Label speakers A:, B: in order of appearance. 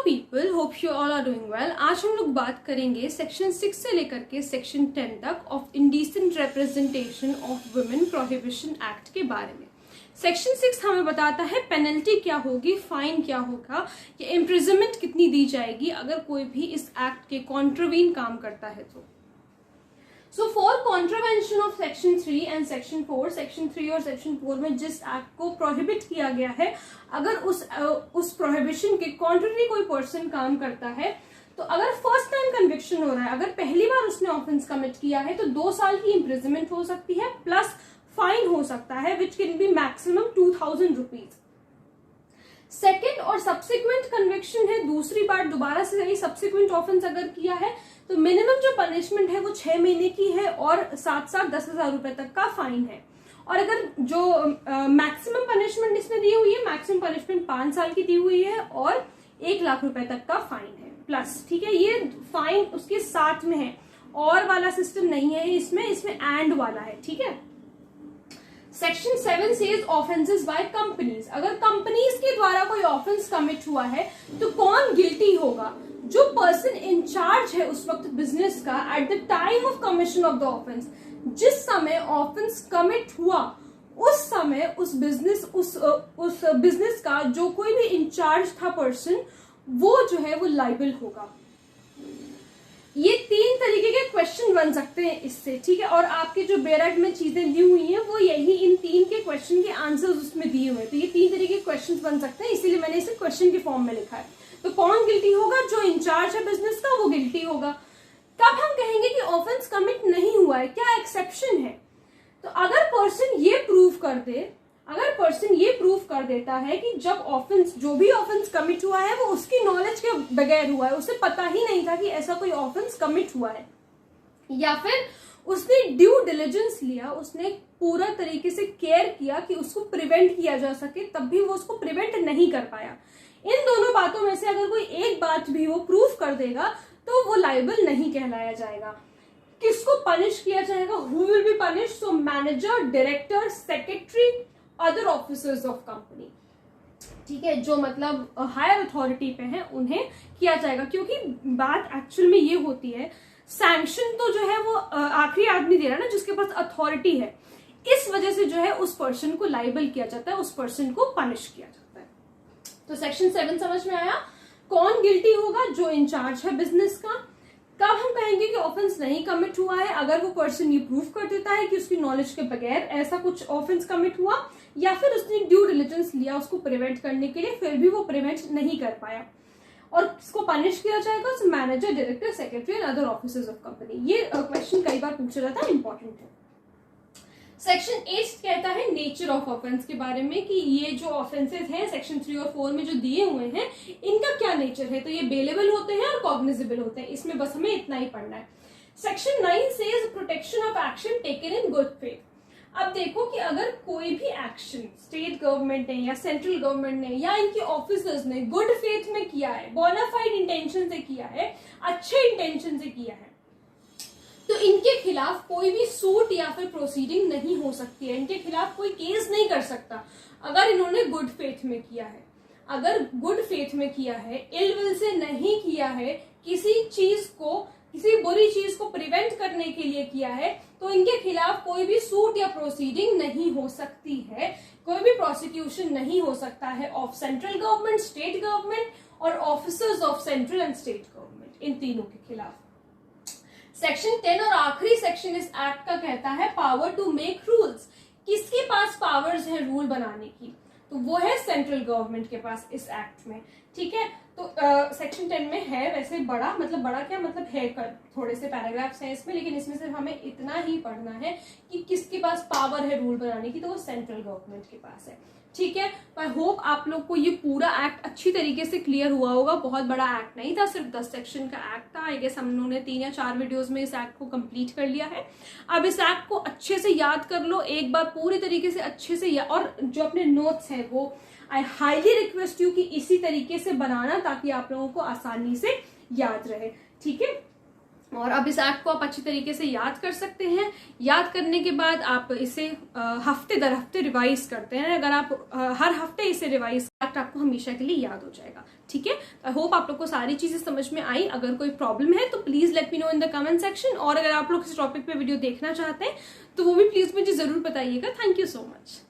A: People, hope you all are doing well. आज हम लोग बात करेंगे सेक्शन 6 से लेकर के सेक्शन 10 तक of indecent representation of women prohibition act के बारे में। सेक्शन 6 हमें बताता है पेनल्टी क्या होगी, फाइन क्या होगा, या इम्प्रिजनमेंट कितनी दी जाएगी अगर कोई भी इस एक्ट के कॉन्ट्रवीन काम करता है तो। So for contravention of section 3 and section 4, section 3 और सेक्शन 4 में जिस एक्ट को प्रोहिबिट किया गया है, अगर उस प्रोहिबिशन के कॉन्ट्ररी कोई पर्सन काम करता है तो अगर फर्स्ट टाइम कन्विक्शन हो रहा है, अगर पहली बार उसने ऑफेंस कमिट किया है तो 2 साल की इम्प्रिजनमेंट हो सकती है प्लस फाइन हो सकता है which can be maximum 2000 rupees. Second और सब्सिक्वेंट कन्विक्शन है, दूसरी बार दोबारा से यही सब्सिक्वेंट ऑफेंस अगर किया है तो मिनिमम जो पनिशमेंट है वो 6 महीने की है और साथ साथ 10,000 रुपए तक का फाइन है। और अगर जो मैक्सिमम पनिशमेंट इसमें दी हुई है, मैक्सिमम पनिशमेंट 5 साल की दी हुई है और 1 लाख रुपए तक का फाइन है प्लस। ठीक है, ये फाइन उसके साथ में है, और वाला सिस्टम नहीं है इसमें एंड वाला है। ठीक है, section 7 says offences by companies. अगर कंपनीज के द्वारा कोई ऑफेंस कमिट हुआ है तो कौन गिल्टी होगा? जो पर्सन इन चार्ज है उस वक्त बिजनेस का at the time of commission of the offence, जिस समय ऑफेंस कमिट हुआ उस समय उस बिजनेस का जो कोई भी इंचार्ज था पर्सन, वो जो है वो लाइबल होगा। ये 3 तरीके के क्वेश्चन बन सकते हैं इससे। ठीक है, और आपके जो बेरेट में चीजें दी हुई हैं वो यही इन 3 के क्वेश्चन के आंसर्स उसमें दिए हुए हैं। तो ये 3 तरीके के क्वेश्चन बन सकते हैं, इसीलिए मैंने इसे क्वेश्चन के फॉर्म में लिखा है। तो कौन गिल्टी होगा? जो इंचार्ज है बिजनेस का वो गिल्टी होगा। कब हम कहेंगे कि ऑफेंस कमिट नहीं हुआ है, क्या एक्सेप्शन है? तो अगर पर्सन ये प्रूव कर देता है कि जब ऑफेंस, जो भी ऑफेंस कमिट हुआ है वो उसकी नॉलेज के बगैर हुआ है, उसे पता ही नहीं था कि ऐसा कोई ऑफेंस कमिट हुआ है, या फिर उसने ड्यू डिलिजेंस लिया, उसने पूरा तरीके से केयर किया कि उसको प्रिवेंट किया जा सके, तब भी वो उसको प्रिवेंट नहीं कर पाया। इन दोनों बातों में से अगर कोई एक बात भी वो प्रूफ कर देगा तो वो लाइबल नहीं कहलाया जाएगा। किसको पनिश किया जाएगा? Who will be punish? So manager, director, secretary, other officers of company. ठीक है, जो मतलब हायर अथॉरिटी पे हैं उन्हें किया जाएगा, क्योंकि बात एक्चुअल में ये होती है, सैंक्शन तो जो है वो आखिरी आदमी दे रहा है ना जिसके पास अथॉरिटी है, इस वजह से जो है उस पर्सन को लाइबल किया जाता है, उस पर्सन को पनिश किया जाता है। तो सेक्शन 7 समझ में आया। कौन गिल्टी होगा? जो इंचार्ज है बिजनेस का। कब हम कहेंगे कि ऑफेंस नहीं कमिट हुआ है? अगर वो पर्सन ये प्रूफ कर देता है कि उसकी नॉलेज के बगैर ऐसा कुछ ऑफेंस कमिट हुआ, या फिर उसने ड्यू डिलिजेंस लिया उसको प्रिवेंट करने के लिए, फिर भी वो प्रिवेंट नहीं कर पाया, और इसको पनिश किया जाएगा manager, director, secretary and other officers of company. ये क्वेश्चन कई बार पूछा जाता है, इंपॉर्टेंट है। सेक्शन 8 कहता है नेचर ऑफ ऑफेंस के बारे में, कि ये जो ऑफेंसेस हैं सेक्शन 3 और 4 में जो दिए हुए हैं इनका क्या नेचर है। तो ये बेलेबल होते हैं और कॉग्निजेबल होते हैं, इसमें बस हमें इतना ही पढ़ना है। Section 9 says protection of action taken in good faith. अब देखो कि अगर कोई भी एक्शन स्टेट गवर्नमेंट ने या सेंट्रल गवर्नमेंट ने या इनके ऑफिसर्स ने गुड फेथ में किया है, बोनाफाइड इंटेंशन से किया है, अच्छे इंटेंशन से किया है, तो इनके खिलाफ कोई भी सूट या फिर प्रोसीडिंग नहीं हो सकती है, इनके खिलाफ कोई केस नहीं कर सकता अगर इन्होंने गुड फेथ में किया है। अगर गुड फेथ में किया है, इल विल से नहीं किया है, किसी बुरी चीज को प्रिवेंट करने के लिए किया है, तो इनके खिलाफ कोई भी सूट या प्रोसीडिंग नहीं हो सकती है, कोई भी प्रोसिक्यूशन नहीं हो सकता है of central government, state government और officers of central and state government, इन तीनों के खिलाफ। सेक्शन 10 और आखिरी सेक्शन इस एक्ट का कहता है पावर टू मेक रूल्स। किसके पास पावर्स है रूल बनाने की? तो वो है सेंट्रल गवर्नमेंट के पास इस एक्ट में। ठीक है, तो सेक्शन 10 में है वैसे बड़ा, मतलब बड़ा क्या मतलब है, थोड़े से पैराग्राफ्स हैं इसमें, लेकिन इसमें सिर्फ हमें इतना ही पढ़ना है कि किसके पास पावर है रूल बनाने की, तो वो सेंट्रल गवर्नमेंट के पास है। ठीक है, आई होप आप लोग को ये पूरा एक्ट अच्छी तरीके से क्लियर हुआ होगा। बहुत बड़ा एक्ट नहीं था, सिर्फ 10 सेक्शन का एक्ट था। आई गेस हम लोगों ने 3 या 4 वीडियोस में इस एक्ट को कंप्लीट कर लिया है। अब इस एक्ट को अच्छे से याद कर लो एक बार पूरी तरीके से, अच्छे से, और जो अपने नोट्स हैं वो आई हाईली रिक्वेस्ट यू कि इसी तरीके से बनाना, ताकि आप लोगों को आसानी से याद रहे। ठीक है, और अब इस एक्ट को आप अच्छी तरीके से याद कर सकते हैं। याद करने के बाद आप इसे हफ्ते दर हफ्ते रिवाइज करते हैं। अगर आप हर हफ्ते इसे रिवाइज, एक्ट आपको हमेशा के लिए याद हो जाएगा। ठीक है, आई होप आप लोग को सारी चीजें समझ में आई। अगर कोई प्रॉब्लम है तो please let me know in the comment section, और अगर आप लोग इस टॉपिक पे वीडियो देखना चाहते हैं तो वो भी प्लीज मुझे जरूर बताइएगा। Thank you so much.